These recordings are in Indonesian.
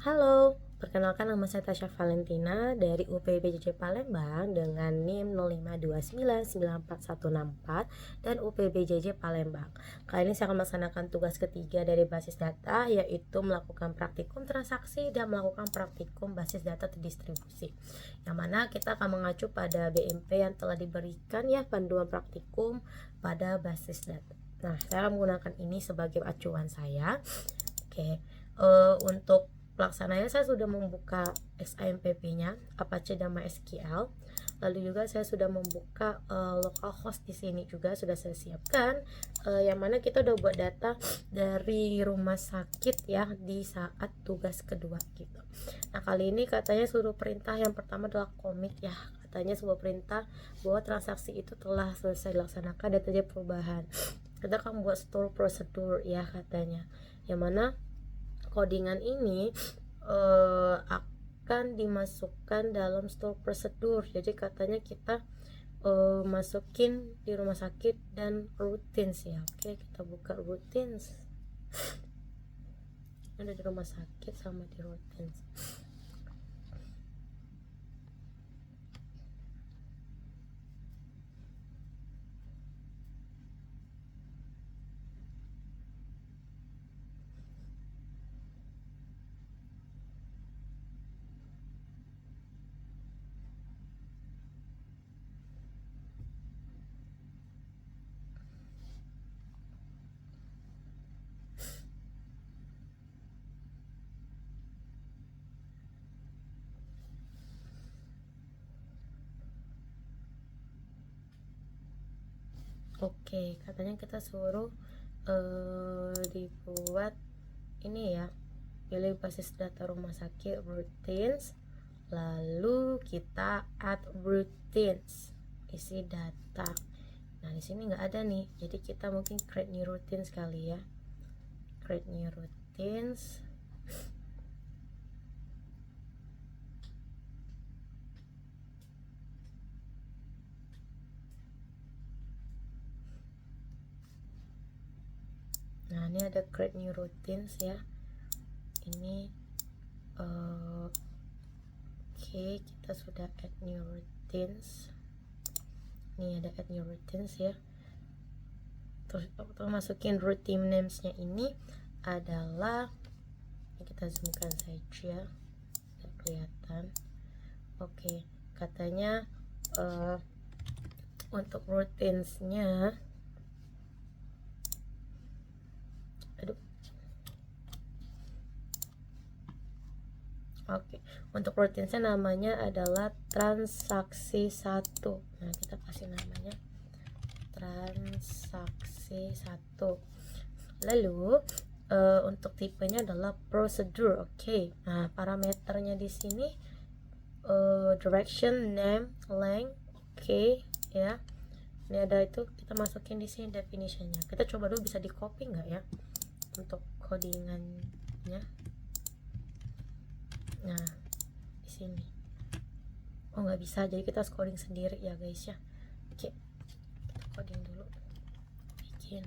Halo, perkenalkan nama saya Tasya Valentina dari UPBJJ Palembang dengan NIM 0529949164 dan UPBJJ Palembang. Kali ini saya akan melaksanakan tugas ketiga dari basis data, yaitu melakukan praktikum transaksi dan melakukan praktikum basis data terdistribusi, yang mana kita akan mengacu pada BMP yang telah diberikan ya, panduan praktikum pada basis data. Nah, saya akan menggunakan ini sebagai acuan saya. Oke, untuk pelaksananya saya sudah membuka XAMPP-nya, Apache dan MySQL. Lalu juga saya sudah membuka localhost di sini juga sudah saya siapkan, yang mana kita udah buat data dari rumah sakit ya di saat tugas kedua gitu. Nah, kali ini katanya suruh perintah yang pertama adalah commit ya. Katanya sebuah perintah bahwa transaksi itu telah selesai dilaksanakan dan terjadi perubahan. Kita akan buat store prosedur ya katanya, yang mana codingan ini akan dimasukkan dalam store prosedur. Jadi katanya kita masukin di rumah sakit dan routines ya. Oke, kita buka routines. Ada di rumah sakit sama di routines. Oke, katanya kita suruh dibuat ini ya, pilih basis data rumah sakit routines, lalu kita add routines, isi data. Nah, di sini nggak ada nih, jadi kita mungkin create new routines kali ya. Create new routines. Nah, ini ada create new routines ya. Ini oke, kita sudah add new routines. Ini ada add new routines ya. Terus masukin routine names-nya ini adalah, kita zoomkan saja, nggak kelihatan. Oke, katanya untuk routines-nya, oke, untuk routines-nya namanya adalah transaksi 1. Nah, kita kasih namanya transaksi 1. Lalu untuk tipenya adalah prosedur. Oke. Nah, parameternya di sini direction, name, length. Oke ya. Ini ada itu, kita masukin di sini definitionnya. Kita coba dulu bisa di copy nggak ya untuk codingannya. Nah, di sini. Oh, nggak bisa, jadi kita harus coding sendiri ya guys ya. Oke, kita coding dulu. Bikin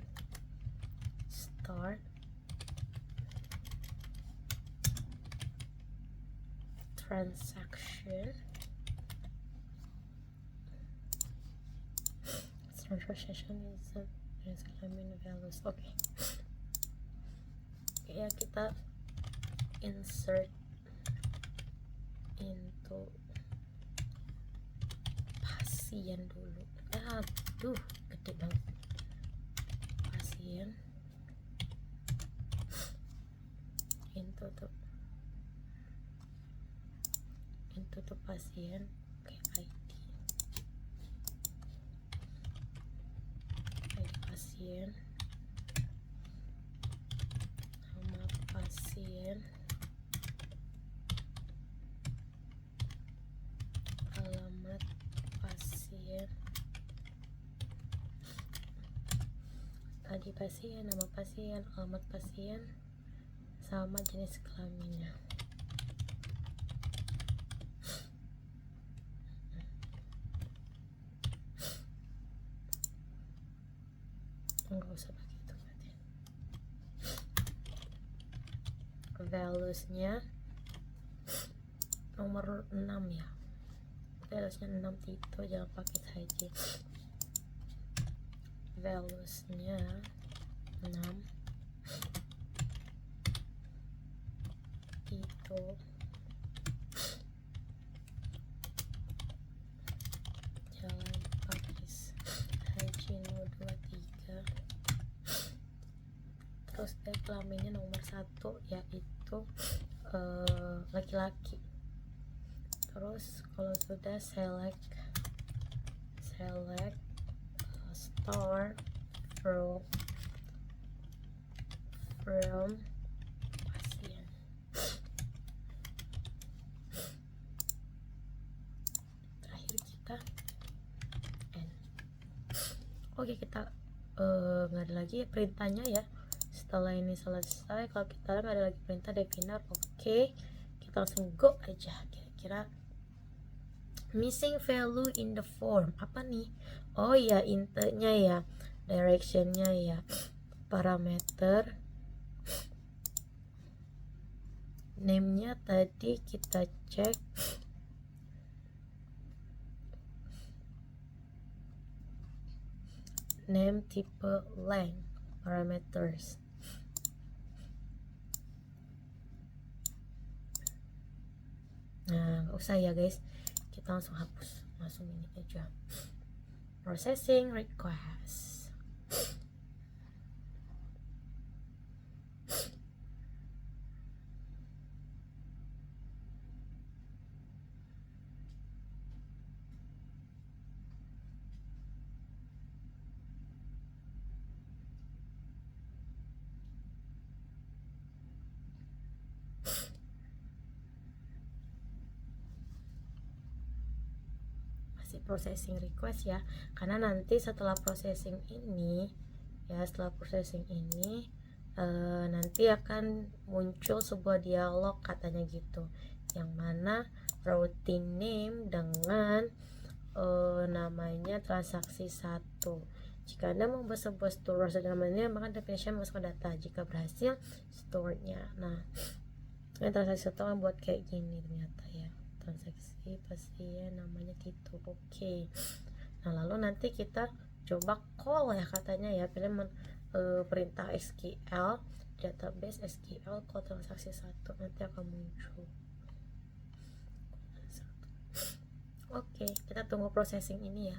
start transaction is values. Oke. Ya, kita insert into pasien dulu. Aduh, gede banget. Pasien into tuh pasien. Oke, ID pasien, nama pasien, alamat pasien, tadi pasien, nama pasien, alamat pasien, sama jenis kelaminnya. Nggak usah pakai itu berarti. Values-nya nomor 6 ya, valuesnya 6 Tito, jangan pakai saja, valuesnya 6 Tito, jalan Pakis Haji 023. Terus kelaminnya nomor 1 yaitu laki-laki. Terus kalau sudah select star from pasien. Terakhir kita N. Oke, kita nggak ada lagi perintahnya ya. Setelah ini selesai, kalau kita nggak ada lagi perintah definite, oke, kita langsung go aja. Kira-kira missing value in the form apa nih? Oh ya, intenya ya, directionnya ya, parameter name-nya tadi kita cek name, type, length, parameters. Nah, nggak usah ya guys, kita langsung hapus, langsung ini aja, processing request. Processing request ya, karena nanti setelah processing ini nanti akan muncul sebuah dialog katanya gitu, yang mana routine name dengan namanya transaksi 1. Jika Anda membuat sebuah store namanya, maka definition masuk ke data. Jika berhasil, store-nya. Nah, ini transaksi 1 kan buat kayak gini ternyata ya, transaksi pasien namanya Tito. Oke. Nah, lalu nanti kita coba call ya katanya ya, pilih perintah SQL database SQL call transaksi 1, nanti akan muncul. Oke, kita tunggu processing ini ya.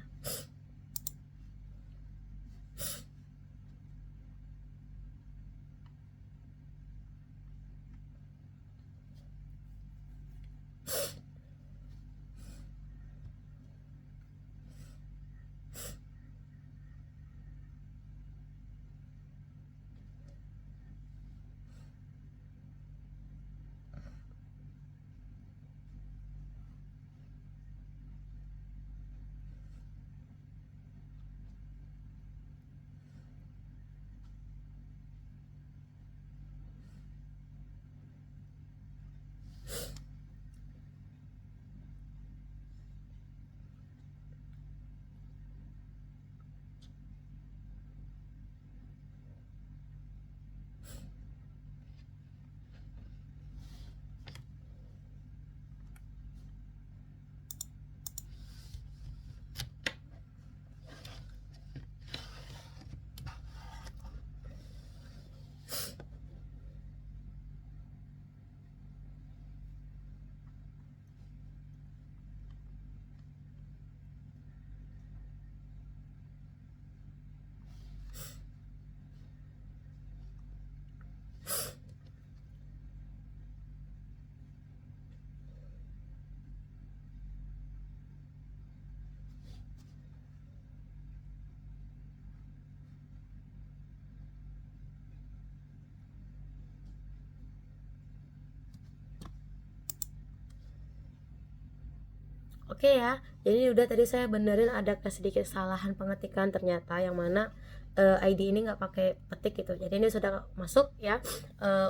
Oke ya, jadi udah tadi saya benerin ada sedikit kesalahan pengetikan ternyata, yang mana ID ini nggak pakai petik gitu. Jadi ini sudah masuk ya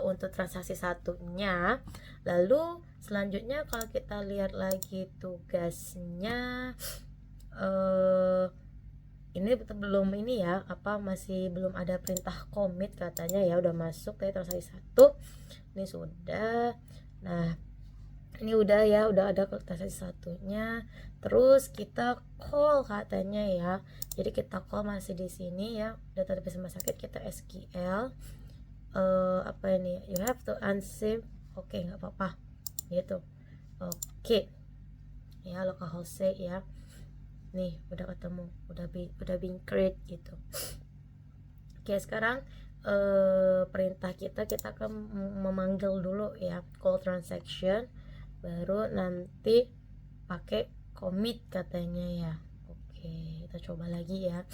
untuk transaksi satunya. Lalu selanjutnya kalau kita lihat lagi tugasnya, ini belum ini ya, masih belum ada perintah commit katanya ya. Udah masuk tadi transaksi 1, ini sudah. Nah, ini ini udah ya, udah ada transaksi satunya. Terus kita call katanya ya, jadi kita call masih di sini ya, database rumah sakit, kita SQL apa ini, you have to unsave. Oke, nggak apa-apa gitu. Oke ya, localhost ya, nih udah ketemu, udah being create gitu. Oke, sekarang perintah kita akan memanggil dulu ya, call transaction, baru nanti pakai commit katanya ya. Oke, kita coba lagi ya,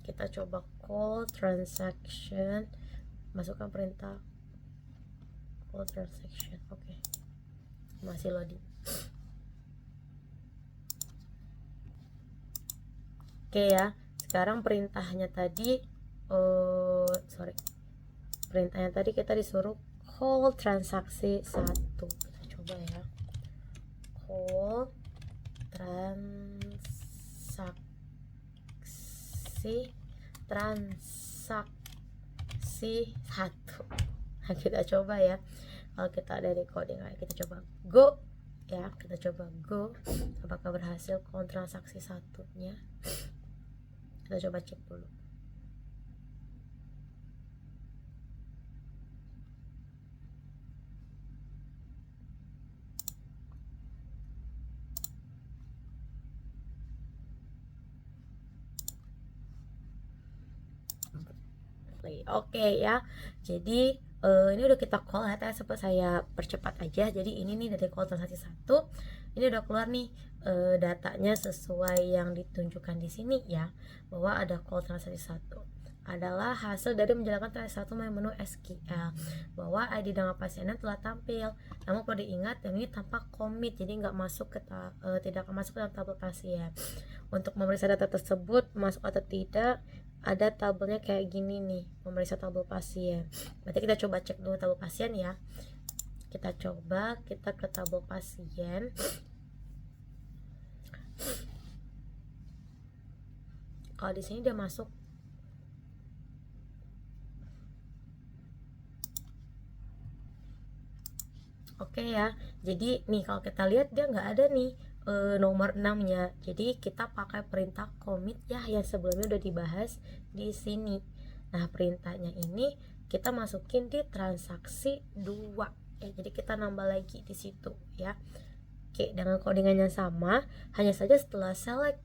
kita coba call transaction, masukkan perintah call transaction. Oke, masih loading. Oke ya, sekarang perintahnya tadi perintahnya tadi kita disuruh call transaksi 1. Kita coba ya, call transaksi 1. Nah, kita coba ya, kalau kita ada recording, kita coba go ya, kita coba go, apakah berhasil call transaksi 1-nya. Kita coba cek dulu. Oke ya, jadi ini udah kita call ya, sempat saya percepat aja. Jadi ini nih dari call transaksi 1, ini udah keluar nih datanya sesuai yang ditunjukkan di sini ya, bahwa ada call transaksi 1 adalah hasil dari menjalankan transaksi 1 melalui menu SQL, bahwa ID nama pasiennya telah tampil. Namun perlu diingat, yang ini tanpa commit, jadi nggak masuk ke tidak akan masuk ke dalam tabel pasien. Untuk memeriksa data tersebut masuk atau tidak, ada tabelnya kayak gini nih, memeriksa tabel pasien. Berarti kita coba cek dulu tabel pasien ya. Kita coba, kita ke tabel pasien. Kalau di sini dia masuk. Oke ya, jadi nih kalau kita lihat dia nggak ada nih nomor 6 nya. Jadi kita pakai perintah commit ya, yang sebelumnya udah dibahas di sini. Nah, perintahnya ini kita masukin di transaksi 2 ya, jadi kita nambah lagi di situ ya. Oke, dengan codingan yang sama, hanya saja setelah select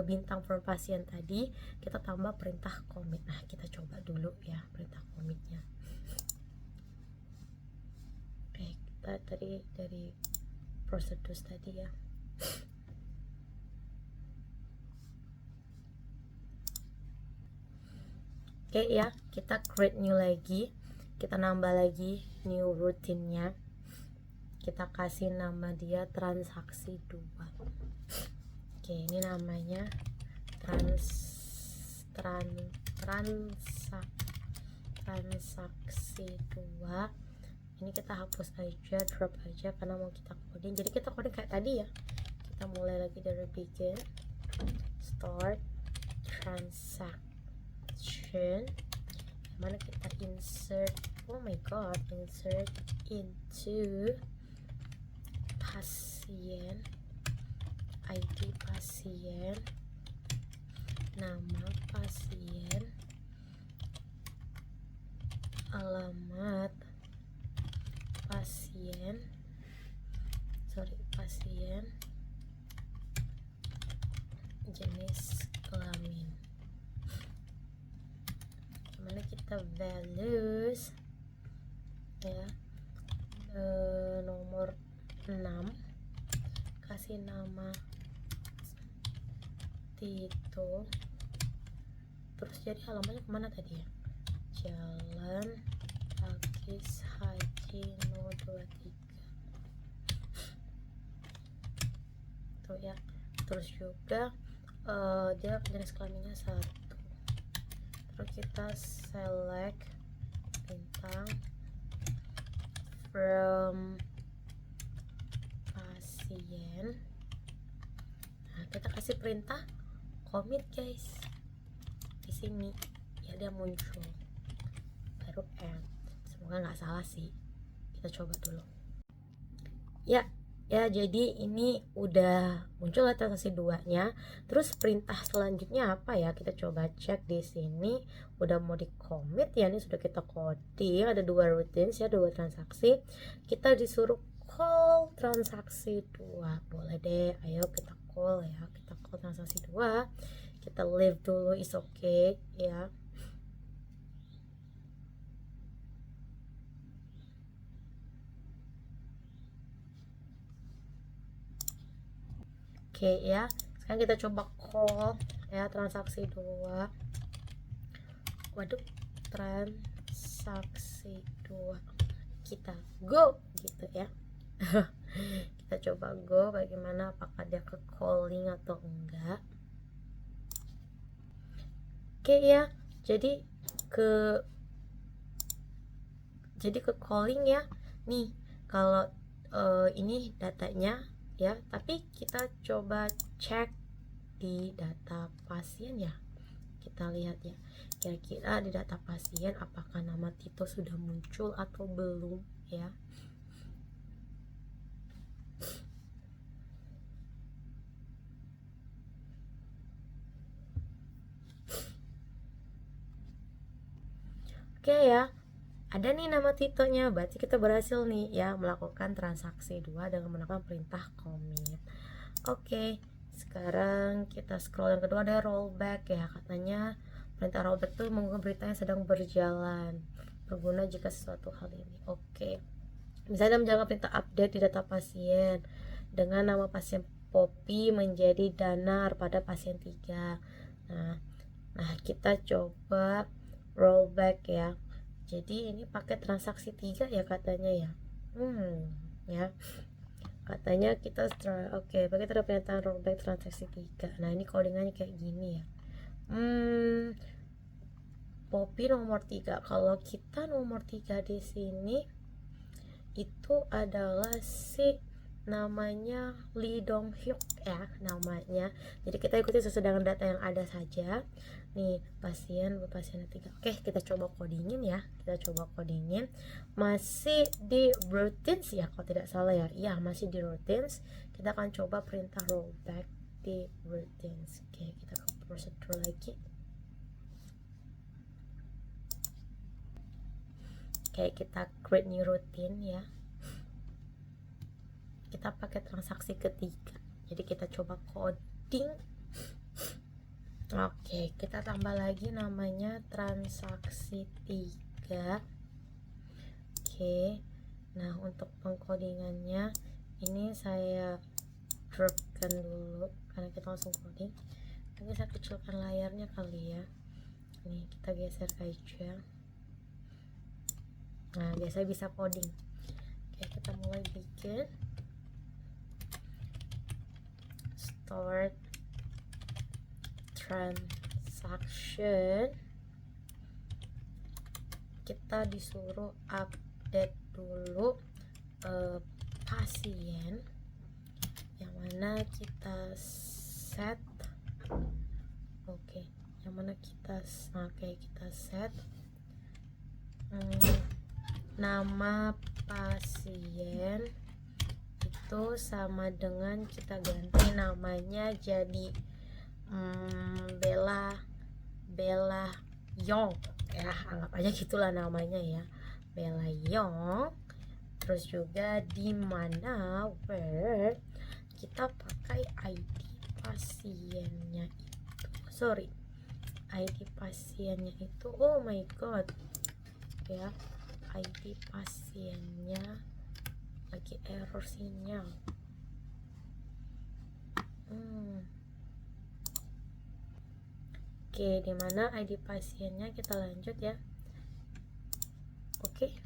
bintang from pasien tadi, kita tambah perintah commit. Nah, kita coba dulu ya perintah commitnya. Kita tadi dari prosedur tadi ya. Oke ya, kita create new lagi, kita nambah lagi new routine-nya, kita kasih nama dia transaksi 2. Oke, ini namanya transaksi 2. Ini kita hapus aja, drop aja karena mau kita coding. Jadi kita coding kayak tadi ya, kita mulai lagi dari begin, start transaction, mana kita insert, oh my god, insert into pasien, ID pasien, nama pasien, alamat pasien, jenis kelamin, mana kita values ya, nomor 6, kasih nama Tito, terus jadi alamatnya kemana tadi ya, Jalan Agis Haji No 23 tuh ya. Terus juga dia jenis kelaminnya 1. Terus kita select bintang from pasien. Nah, kita kasih perintah commit guys di sini ya, dia muncul, baru end. Semoga nggak salah sih, kita coba dulu. Ya, ya jadi ini udah muncul transaksi 2-nya. Terus perintah selanjutnya apa ya? Kita coba cek di sini. Udah mau di commit ya, ini sudah kita coding. Ada 2 routines ya, 2 transaksi. Kita disuruh call transaksi 2. Boleh deh, ayo kita call ya. Kita call transaksi 2. Kita leave dulu, is okay ya. Oke ya, sekarang kita coba call ya transaksi 2. Waduh, transaksi 2, kita go gitu ya. Kita coba go, bagaimana, apakah dia ke calling atau enggak. Oke ya, jadi ke calling ya. Nih kalau ini datanya ya, tapi kita coba cek di data pasien ya. Kita lihat ya, kira-kira di data pasien apakah nama Tito sudah muncul atau belum ya. Oke ya, ada nih nama Titonya, berarti kita berhasil nih ya melakukan transaksi 2 dengan menggunakan perintah commit. Oke, sekarang kita scroll yang kedua, ada rollback ya. Katanya perintah rollback itu mengubah berita yang sedang berjalan, berguna jika sesuatu hal ini. Oke, misalnya menjalankan perintah update di data pasien dengan nama pasien Poppy menjadi Danar pada pasien 3. Nah kita coba rollback ya. Jadi ini pakai transaksi 3 ya katanya ya. Ya. Katanya kita oke, pakai pernyataan rollback transaksi 3. Nah, ini codingannya kayak gini ya. Poppy nomor 3. Kalau kita nomor 3 di sini itu adalah si namanya Lee Dong Hyuk ya namanya. Jadi kita ikuti sesuai dengan data yang ada saja. Nih pasien 3. Oke, kita coba codingin ya. Masih di routines ya kalau tidak salah ya. Iya, masih di routines. Kita akan coba perintah rollback di routines. Oke, kita ke procedure lagi. Oke, kita create new routine ya. Kita pakai transaksi ketiga, jadi kita coba coding. Oke, kita tambah lagi namanya transaksi 3. Oke, nah untuk pengkodingannya ini saya dropkan dulu karena kita langsung coding. Ini saya kecilkan layarnya kali ya. Nih kita geser aja. Nah biasanya bisa coding. Oke, kita mulai bikin. Start transaction. Kita disuruh update dulu pasien yang mana kita set. Yang mana kita set nama pasien itu sama dengan kita ganti namanya jadi Bella Yong ya, anggap aja gitulah namanya ya, Bella Yong. Terus juga di mana where kita pakai ID pasiennya itu, ID pasiennya itu, oh my god ya, ID pasiennya lagi error sinyal. Oke, dimana ID pasiennya kita lanjut ya. Oke,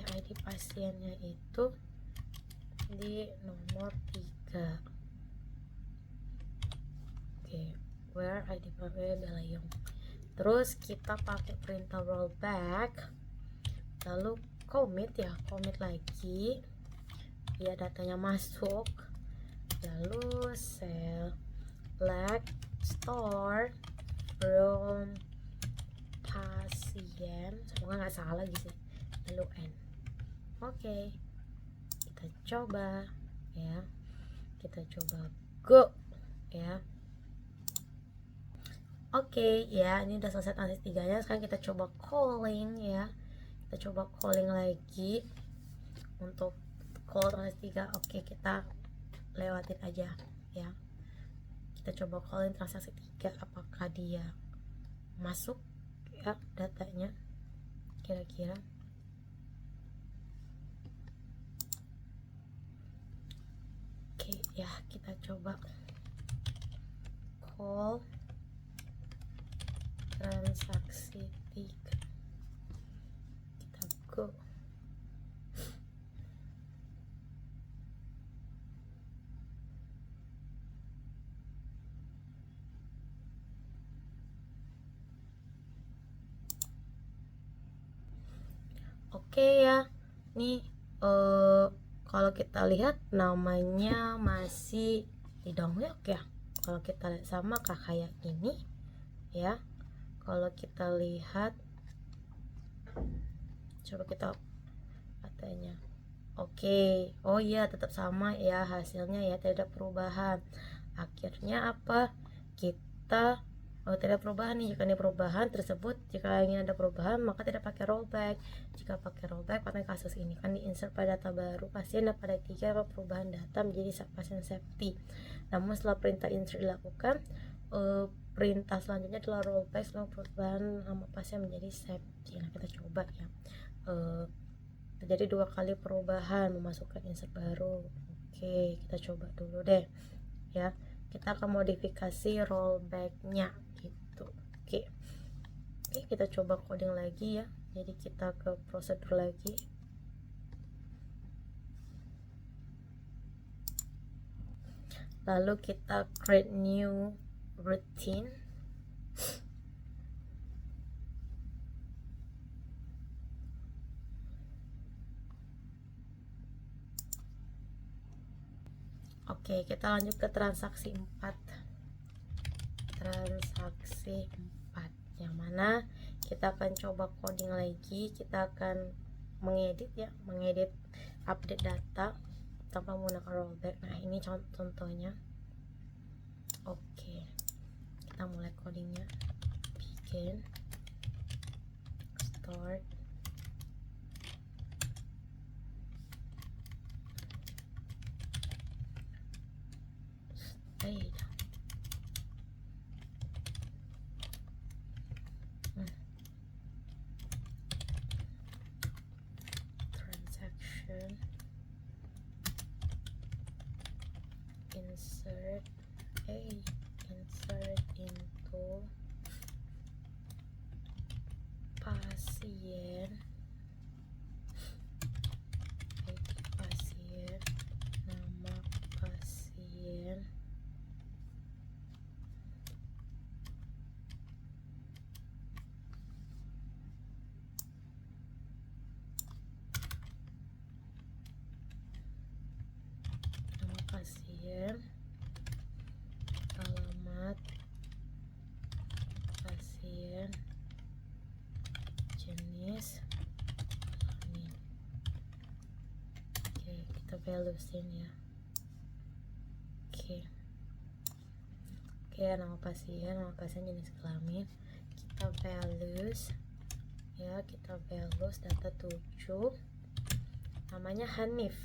ID pasiennya itu di nomor 3. Oke, where ID pasiennya Bella Yong. Terus kita pakai perintah rollback, lalu commit lagi ya, datanya masuk, lalu select store from pasien, semoga nggak salah gitu, lalu n. Oke, kita kita coba ya, kita coba go ya. Oke, ya, ini udah selesai transaksi 3-nya. Sekarang kita coba calling ya. Kita coba calling lagi untuk call transaksi 3. Oke, kita lewatin aja ya. Kita coba calling transaksi 3, apakah dia masuk ya datanya kira-kira. Oke ya, kita coba call transaksi 3, kita go. Oke ya, nih kalau kita lihat namanya masih di Dongyok ya. Kalau kita lihat sama kayak ini ya. Kalau kita lihat, coba kita katanya oke. Oh iya, tetap sama ya hasilnya ya, tidak ada perubahan. Akhirnya apa, kita tidak perubahan nih. Jika ada perubahan tersebut, jika ingin ada perubahan maka tidak pakai rollback. Jika pakai rollback, pada kasus ini kan di insert pada data baru, pasien pada 3 perubahan data menjadi pasien safety. Namun setelah perintah insert dilakukan, perintah selanjutnya adalah rollback setelah perubahan nama pasien menjadi safety. Nah, kita coba ya. Terjadi 2 kali perubahan, memasukkan insert baru. Oke, kita coba dulu deh ya. Kita akan modifikasi rollbacknya gitu. Oke, kita coba coding lagi ya. Jadi kita ke prosedur lagi. Lalu kita create new routine. Oke, kita lanjut ke transaksi 4. Transaksi 4 yang mana kita akan coba coding lagi. Kita akan mengedit ya, mengedit update data tanpa menggunakan rollback. Nah, ini contohnya. Oke, kita mulai codingnya. Begin, start, stay. Transaction, insert into pasien, nama pasien, alamat pasien, jenis kelamin. Oke, kita valuesin ya. Oke, nama pasien jenis kelamin, kita values ya, kita values data 7, namanya Hanif.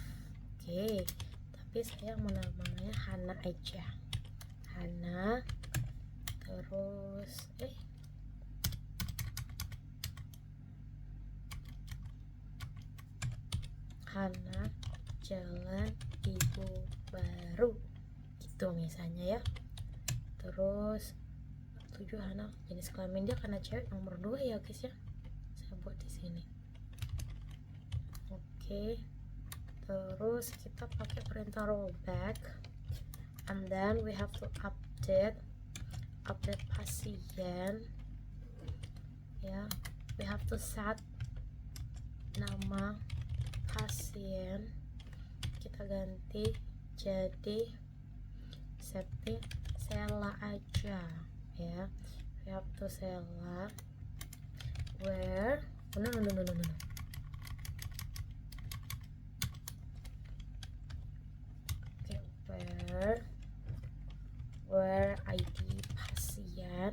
Oke, tapi saya mau namanya Hana aja, Hana. Terus Hana Jalan Ibu Baru gitu misalnya ya. Terus 7 Hana jenis kelamin dia karena cewek, nomor 2 ya guys ya, saya buat di sini. Oke, terus kita pakai perintah rollback, and then we have to update pasien ya. We have to set nama pasien, kita ganti jadi safety Sela aja ya. We have to Sela where no. where ID pasien,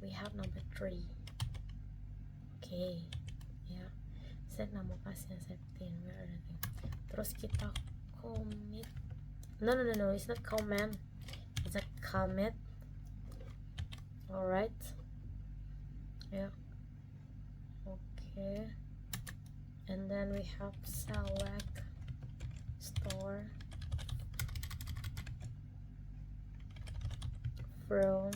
we have number 3. Ya, set nama pasien 17, where are they? Terus kita commit, no, it's not comment, it's a commit. Alright, ya, and then we have select store from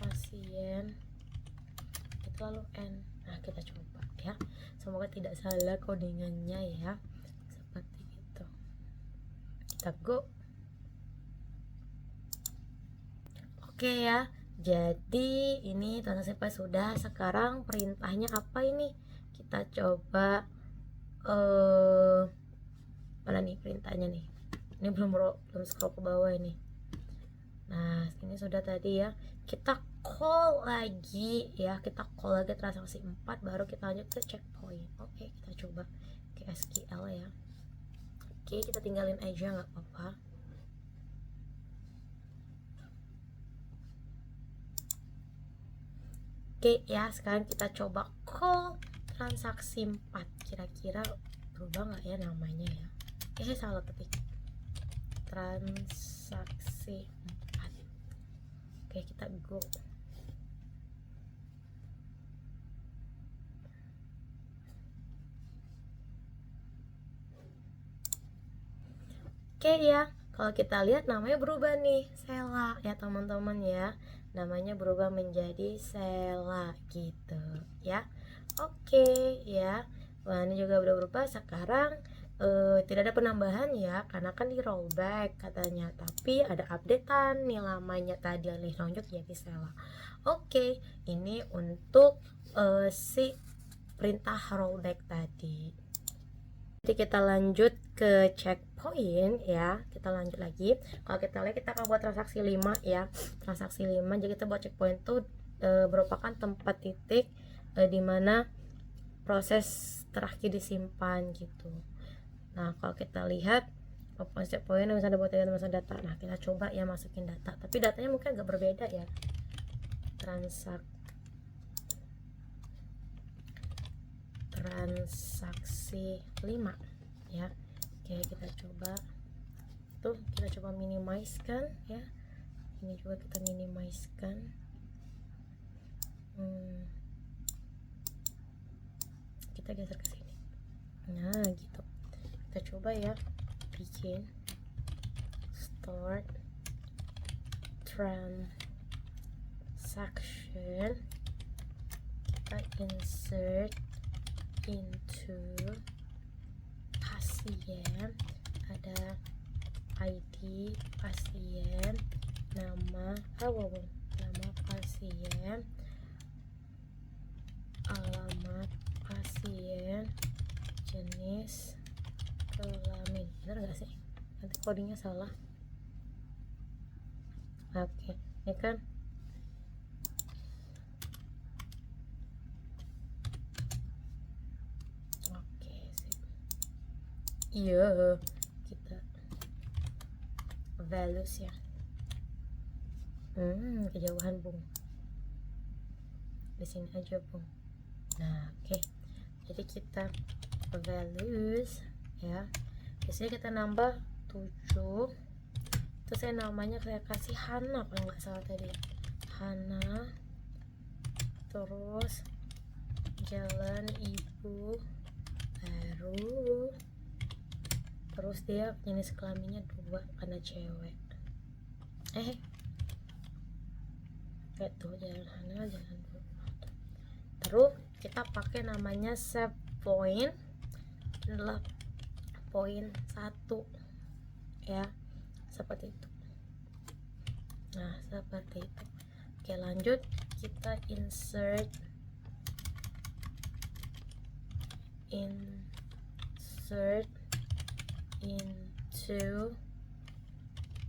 pasien, itu lalu n. Nah, kita coba ya, semoga tidak salah codingannya ya, seperti itu. Kita go. Oke ya, jadi ini transaksi pas sudah. Sekarang perintahnya apa ini? Kita coba mana nih perintahnya nih? Ini belum scroll ke bawah ini. Nah, ini sudah tadi ya. Kita call lagi ya, transaksi 4, baru kita lanjut ke checkpoint. Oke, kita coba ke SQL ya. Oke, kita tinggalin aja nggak apa-apa. Oke ya, sekarang kita coba call transaksi 4. Kira-kira berubah nggak ya namanya ya? Saya salah ketik. Transaksi 4. Oke, kita go. Oke ya, kalau kita lihat namanya berubah nih, Sela ya teman-teman ya. Namanya berubah menjadi Sela gitu ya. Oke ya. Wah, ini juga udah berubah. Sekarang tidak ada penambahan ya, karena kan di rollback katanya, tapi ada updatean nih lamanya tadi oleh nonjok jadi Sela. Oke, ini untuk si perintah rollback tadi. Jadi kita lanjut ke checkpoint ya, kita lanjut lagi. Kalau kita lihat, kita akan buat transaksi 5 ya, transaksi 5. Jadi kita buat checkpoint itu merupakan tempat titik di mana proses terakhir disimpan gitu. Nah, kalau kita lihat checkpoint misalnya buat masa data. Nah, kita coba ya masukin data, tapi datanya mungkin agak berbeda ya. Transaksi 5 ya. Oke, kita coba tuh, kita coba minimizekan ya. Ini juga kita minimizekan. Kita geser ke sini. Nah, gitu. Kita coba ya bikin start transaction, kita insert into pasien, ada ID pasien, nama pasien, alamat pasien, jenis kelamin. Bener gak sih? Nanti codingnya salah. Oke, ini kan iya, kita values ya. Kejauhan bung, di sini aja bung. Nah, oke. Jadi kita values ya. Biasanya kita nambah 7. Terus saya namanya saya kasih Hana kalau nggak salah tadi. Hana. Terus jalan ibu baru. Terus dia jenis kelaminnya 2 karena cewek. Kayak tuh jalan Hana, jalan 2. Terus kita pakai namanya save point adalah poin 1 ya, seperti itu. Nah, seperti itu. Oke, lanjut kita insert into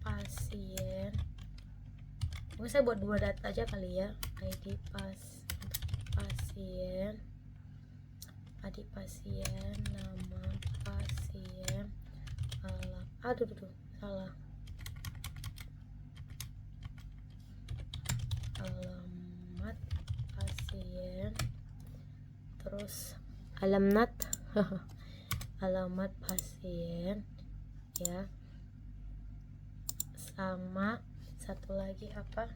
pasien. Mungkin saya buat 2 data aja kali ya. ID pasien, nama pasien, salah. alamat alamat pasien ya, sama satu lagi apa,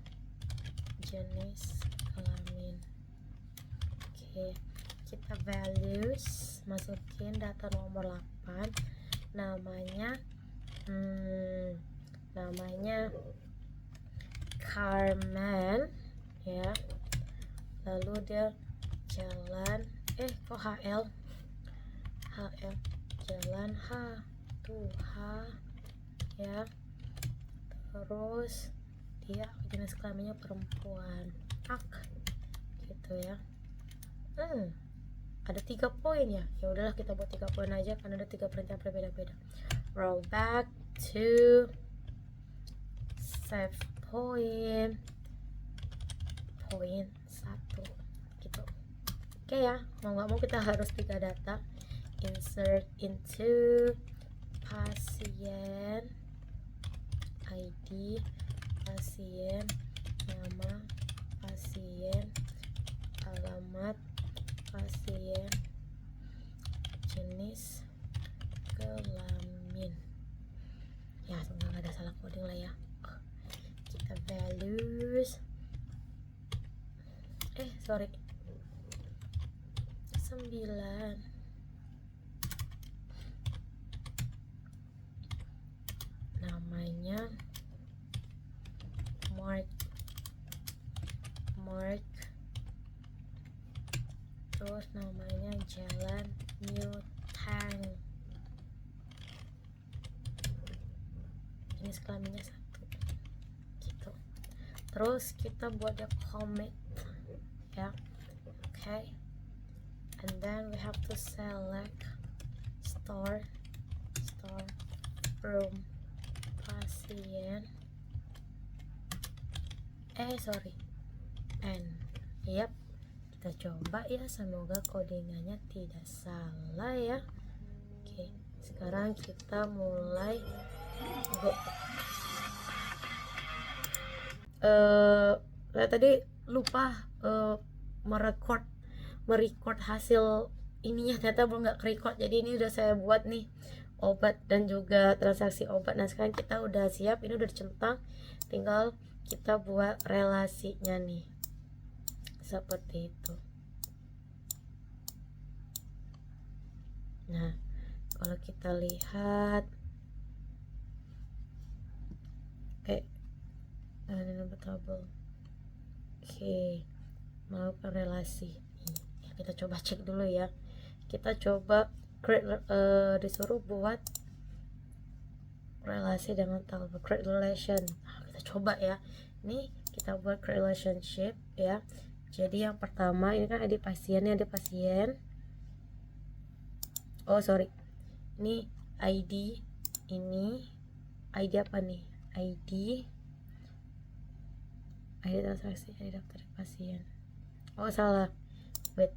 jenis kelamin. Oke, kita values, masukin data nomor 8, namanya Carmen ya, lalu dia jalan kok HL jalan H tuh H ya, terus dia jenis kelaminnya perempuan, gitu ya. Ada 3 poin ya, ya udahlah kita buat 3 poin aja karena ada 3 perintah berbeda-beda. Roll back to save point 1 gitu. Oke ya, mau nggak mau kita harus 3 data. Insert into pasien ID, pasien, nama pasien, alamat pasien, jenis kelamin ya, semoga nggak ada salah coding lah ya. Kita values 9, namanya Mark, terus namanya jalan Newtown, jenis kelaminnya 1 gitu. Terus kita buat the commit ya. Okay, and then we have to select store room pasien n. Yap, kita coba ya, semoga codingannya tidak salah ya. Oke, sekarang kita mulai go. Saya tadi lupa merecord hasil ininya, ternyata belum nggak record, jadi ini udah saya buat nih obat dan juga transaksi obat. Nah sekarang kita udah siap, ini udah dicentang, tinggal kita buat relasinya nih seperti itu. Nah kalau kita lihat number table, melakukan relasi. Ya, kita coba cek dulu ya. Kita coba disuruh buat relasi dengan table, create relation. Kita coba ya. Ini kita buat create relationship ya. Jadi yang pertama ini kan ada pasien, ini ini ID, ini ID apa nih? ID transaksi, ID daftar pasien. Salah. Wait.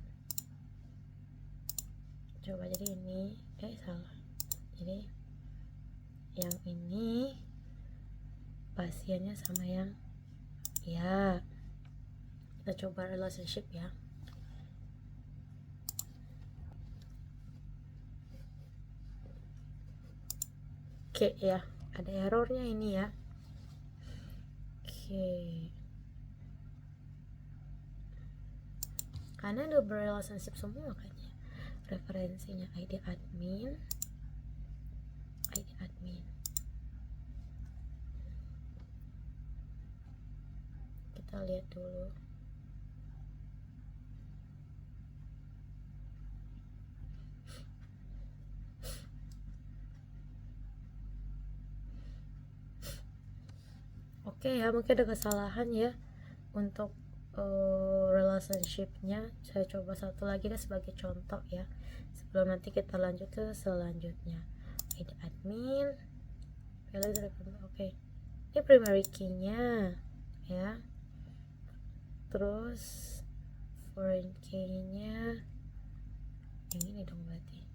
Coba jadi ini salah. Jadi yang ini pasiennya sama yang ya. Kita coba relationship ya. Oke ya, ada errornya ini ya. Karena udah berrelationship semua kan ya. Referensinya ID admin. Kita lihat dulu. Oke ya, mungkin ada kesalahan ya untuk relationshipnya. Saya coba satu lagi deh sebagai contoh ya, sebelum nanti kita lanjut ke selanjutnya. ID admin, ini primary key-nya ya, terus foreign key-nya yang ini dong berarti ya.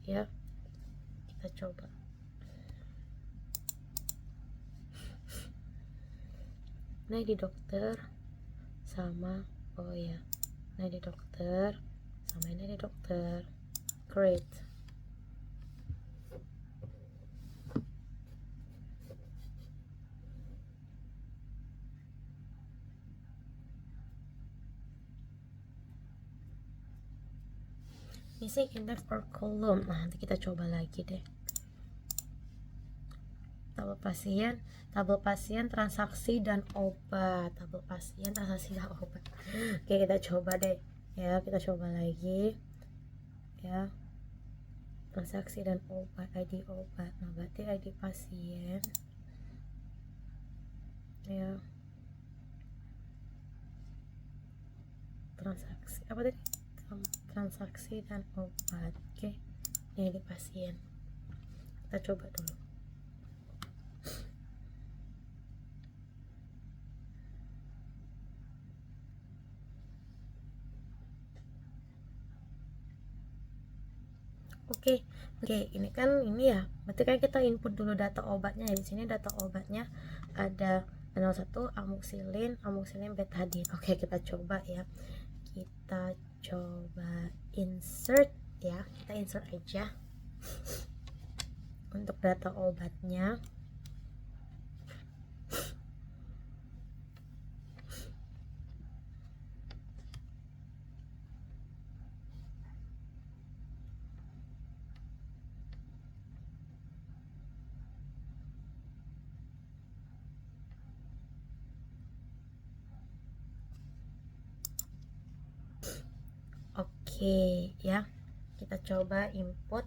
Ya, kita coba. Nah di dokter sama oh ya, nah di dokter sama ini di dokter. Great. Missing index or column. Nah, nanti kita coba lagi deh. Tabel pasien, transaksi dan obat. Tabel pasien, transaksi dan obat. Oke, kita coba deh. Ya, kita coba lagi. Ya. Transaksi dan obat, ID obat. Nah, berarti ID pasien. Ya. Transaksi apa tadi? Transaksi dan obat. Oke. Ini di pasien. Kita coba dulu. Oke, ini kan ini ya. Berarti kan kita input dulu data obatnya. Di sini data obatnya ada 01 amoxicillin betadine. Oke, kita coba ya. Kita coba insert ya. Kita insert aja untuk data obatnya. Oke ya, kita coba input.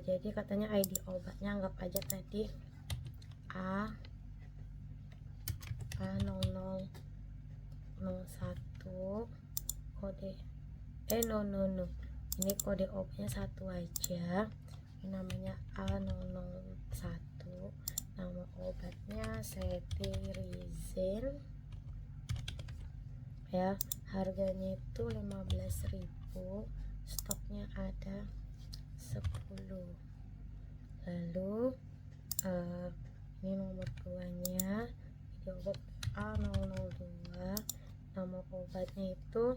Jadi katanya ID obatnya anggap aja tadi A0001 kode no ini kode obatnya satu aja. Ini namanya A001, nama obatnya cetirizine ya, harganya itu 15.000, stoknya ada 10. Lalu ini nomor 2-nya, ini obat A002, nama obatnya itu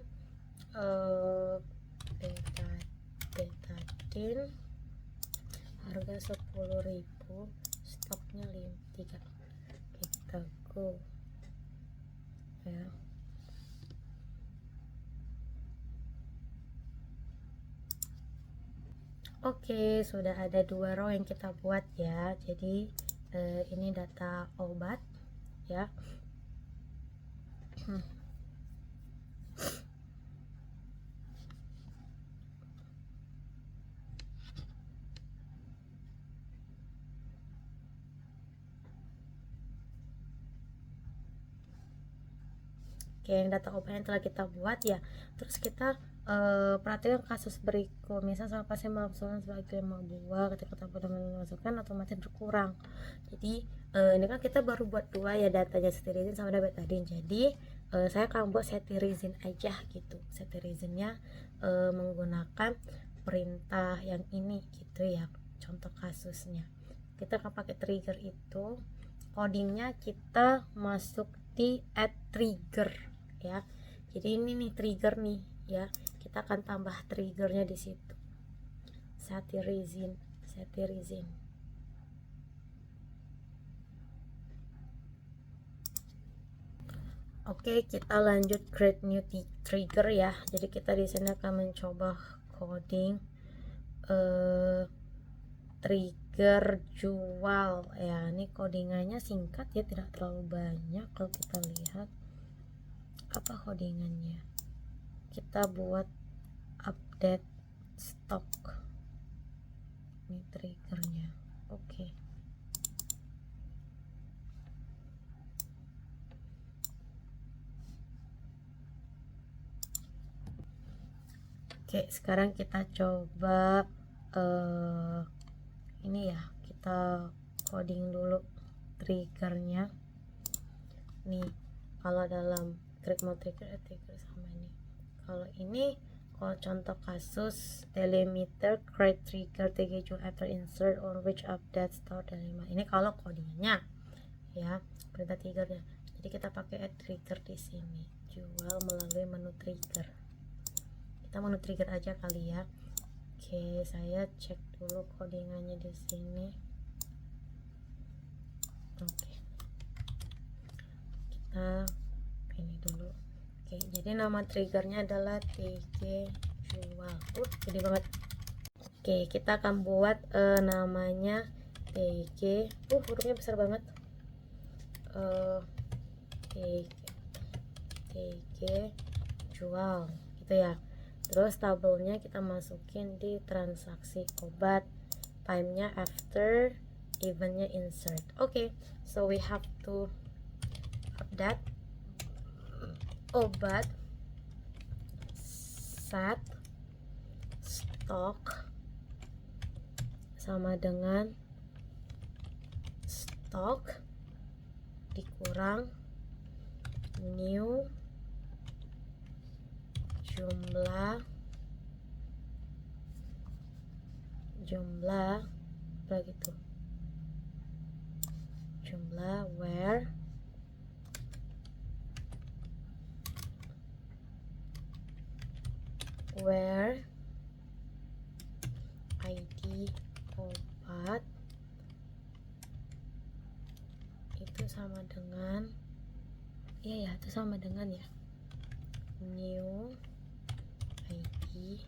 betadine, harga 10.000, stoknya 3. Kita go ya. Oke, sudah ada 2 row yang kita buat ya. Jadi ini data obat ya. Oke, yang data obat yang telah kita buat ya. Terus kita perhatikan kasus berikut. Misal sama pasien melakukan sebagai 5 buah, ketika tabel dimasukkan otomatis berkurang. Jadi ini kan kita baru buat 2 ya, datanya cetirizine sama betadine. Jadi saya akan buat cetirizine aja gitu. Cetirizine-nya menggunakan perintah yang ini gitu ya. Contoh kasusnya. Kita akan pakai trigger itu. Codingnya kita masuk di add trigger ya. Jadi ini nih trigger nih ya. Kita akan tambah triggernya di situ. Cetirizine. Oke, kita lanjut create new trigger ya. Jadi kita di sini akan mencoba coding trigger jual ya. Ini codingannya singkat ya, tidak terlalu banyak. Kalau kita lihat apa codingannya, kita buat update stock, ini triggernya. Oke. Oke, sekarang kita coba ini ya, kita coding dulu triggernya nih. Kalau dalam create mode trigger sama ini. Kalau ini, kalau contoh kasus delimiter create trigger TG after insert on which update store dan 5. Ini kalau codingnya ya, perintah triggernya. Jadi kita pakai add trigger di sini, jual melalui menu trigger. Kita menu trigger aja kali ya. Oke, saya cek dulu codingannya di sini. Oke, kita ini dulu. Oke, jadi nama triggernya adalah TG jual. Gede banget. Oke, kita akan buat namanya TG. Hurufnya besar banget. TG jual gitu ya. Terus tabelnya kita masukin di transaksi obat, time-nya after, event-nya insert. Oke, so we have to update obat set stock sama dengan stock dikurang new jumlah begitu, jumlah where ID obat itu sama dengan itu sama dengan ya new ID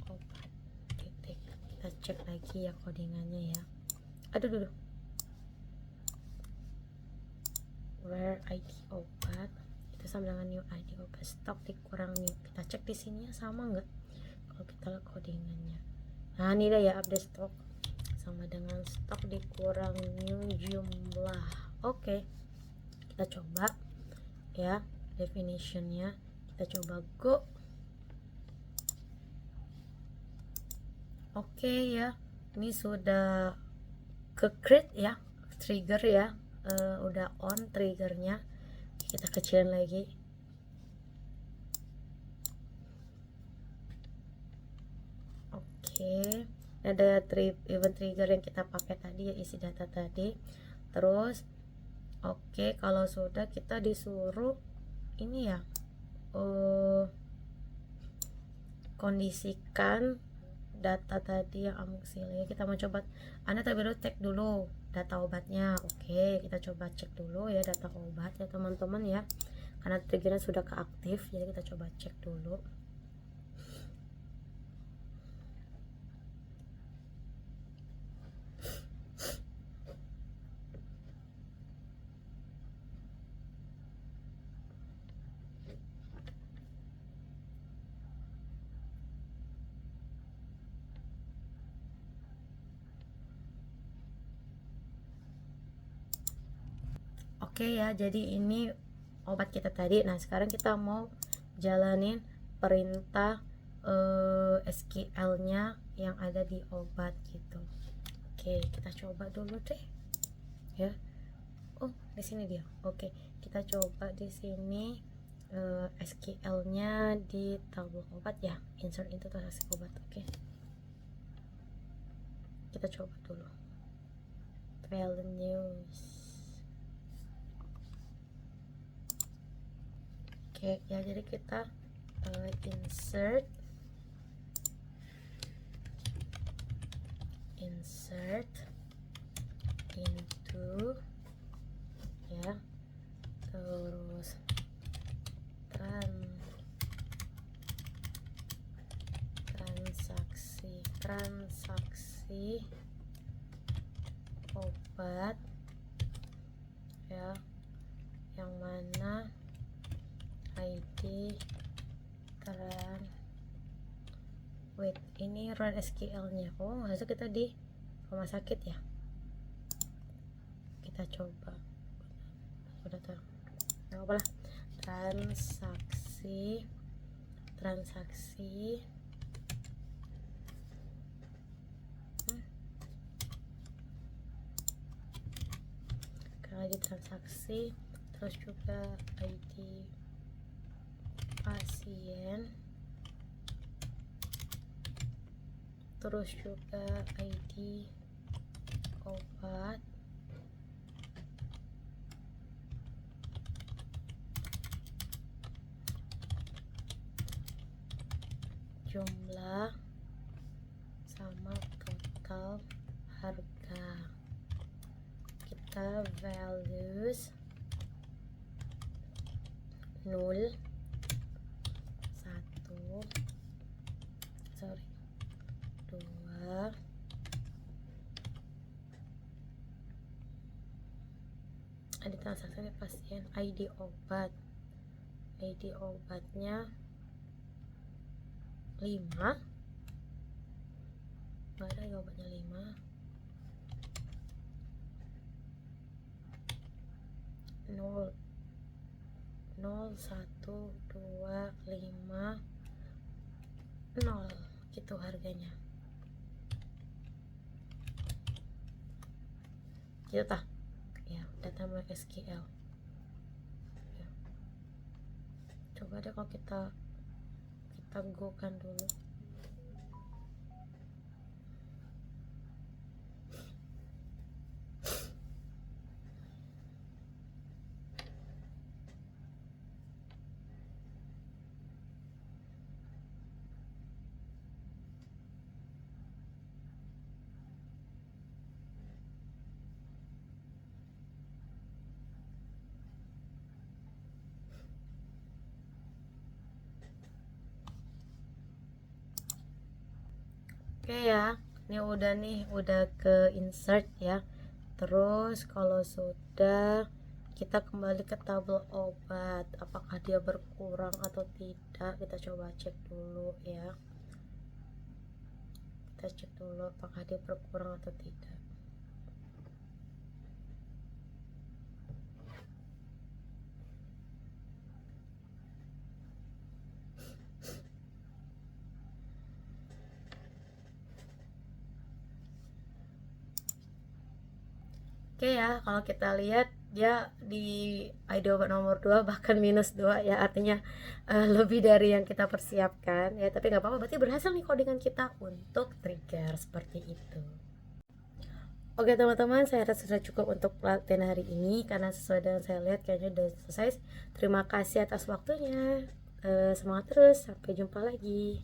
obat titik. Kita cek lagi ya codingannya ya. Aduh. Where ID obat itu sama dengan new ID obat, stok dikurang new. Kita cek di sini sama nggak kalau kita lihat codingannya. Nah ini dah ya, update stok sama dengan stok dikurang new jumlah. Oke, kita coba ya definitionnya, kita coba go. Oke ya, ini sudah ke create ya trigger ya, udah on triggernya. Kita kecilin lagi. Oke, ada event trigger yang kita pakai tadi ya, isi data tadi. Terus oke, kalau sudah kita disuruh ini ya, kondisikan data tadi yang amoxicillin. Kita mau coba, Anda terlebih dahulu cek dulu data obatnya. Oke, kita coba cek dulu ya data obat ya teman-teman ya, karena triggernya sudah keaktif, jadi kita coba cek dulu. Oke ya, jadi ini obat kita tadi. Nah sekarang kita mau jalanin perintah SQL nya yang ada di obat gitu. Oke, kita coba dulu deh ya. Di sini dia. Oke, kita coba di sini SQL nya di tabel obat ya, insert into transaksi obat. Oke, kita coba dulu value news. Oke ya, jadi kita insert into ya, terus transaksi obat ya, yang mana ID ini run SQL nya. Harusnya kita di rumah sakit ya. Kita coba, udah tahu nggak apa lah, transaksi lagi transaksi, terus juga ID pasien, terus juga ID obat, jumlah sama total harga. Kita values 0 2 ada transaksi pasien, ID obatnya 5, nggak ada ya obatnya 5. 0 0 1 2 5 0 gitu harganya gitu tah ya. Data MySQL ya. Coba deh kalau kita go kan dulu. Oke ya, ini udah ke insert ya. Terus kalau sudah, kita kembali ke tabel obat, apakah dia berkurang atau tidak. Kita coba cek dulu ya. Kita cek dulu apakah dia berkurang atau tidak. Oke ya, kalau kita lihat dia di ID obat nomor 2 bahkan -2 ya, artinya lebih dari yang kita persiapkan ya, tapi nggak apa-apa, berarti berhasil nih codingan kita untuk trigger seperti itu. Oke teman-teman, saya rasa sudah cukup untuk pelatihan hari ini karena sesuai dengan saya lihat kayaknya udah selesai. Terima kasih atas waktunya. Semangat terus, sampai jumpa lagi.